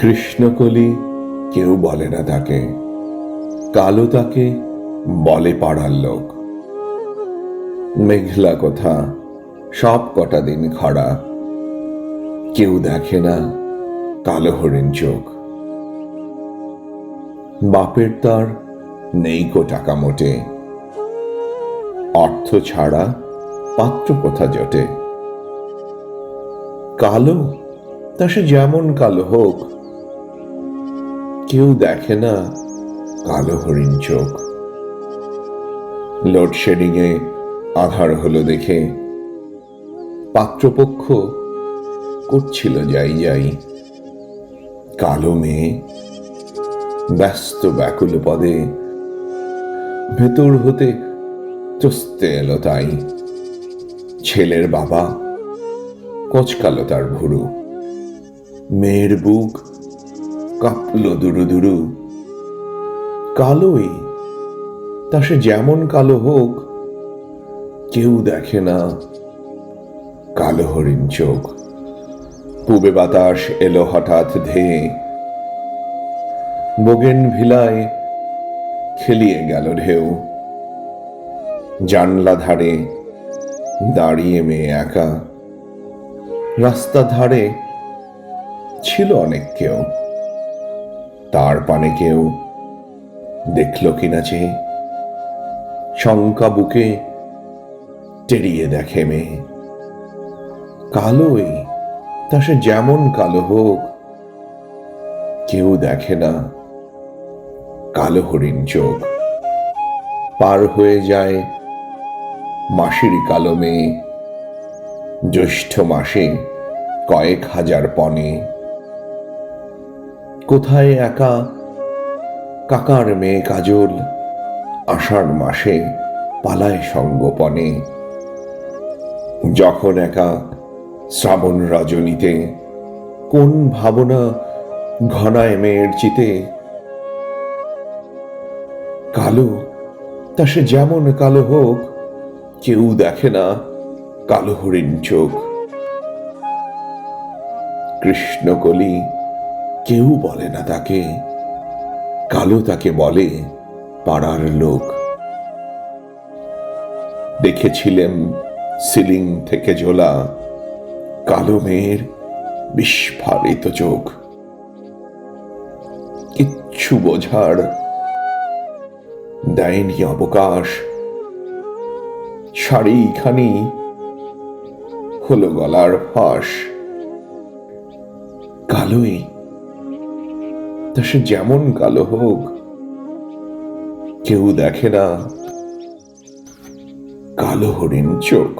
কৃষ্ণকলি কেউ বলে না তাকে, কালো তাকে বলে পাড়ার লোক। মেঘলা কোথা সব কটা দিন খরা, কেউ দেখে না কালো হরিণ চোখ। বাপের তার নেই কো টাকা মোটে, অর্থ ছাড়া পাত্র কোথা জোটে। কালো তা সে যেমন কালো হোক, কেউ দেখে না কালো হরিণ চোখ। লোডশেডিং এ আধার হলো দেখে পাত্রপক্ষ করছিল যাই যাই। কালো মেয়ে ব্যস্ত ব্যাকুল পদে ভেতর হতে চস্তে এলো তাই। ছেলের বাবা কচকালো তার ভুরু, মেয়ের বুক কাঁপলো দুরু দুরু। কালোই তা সে যেমন কালো হোক, কেউ দেখে না কালো হরিণ চোখ। পূবে বাতাস এলো হঠাৎ ধেয়ে, বোগেন ভিলায় খেলিয়ে গেল ঢেউ। জানলা ধারে দাঁড়িয়ে মেয়ে একা, রাস্তা ধারে ছিল অনেক কেউ। তার পানে কেউ দেখল কিনা চেয়ে, শঙ্কা বুকে টেরিয়ে দেখে মেয়ে। কালোই তা সে যেমন কালো হোক, কেউ দেখে না কালো হরিণ চোখ। পার হয়ে যায় মাসির কালো মেয়ে, জ্যৈষ্ঠ মাসে কয়েক হাজার পণে। কোথায় একা কাকার মেয়ে কাজল, আষাঢ় মাসে পালায় সঙ্গোপনে। যখন একা শ্রাবণ রজনীতে কোন ভাবনা ঘনায় মেয়ের চিতে। কালো তা সে যেমন কালো হোক, কেউ দেখে না কালো হরিণ চোখ। কৃষ্ণকলি কেউ বলে না তাকে, কালো তাকে বলে পাড়ার লোক। দেখেছিলেন সিলিং থেকে ঝোলা কালো মেয়ের বিস্ফারিত চোখ। কিচ্ছু বোঝার দেয়নি অবকাশ, শাড়িখানি হলো গলার ফাঁস। কালোই তা সে যেমন কালো হোক, কেউ দেখে না কালো হরিণ চোখ।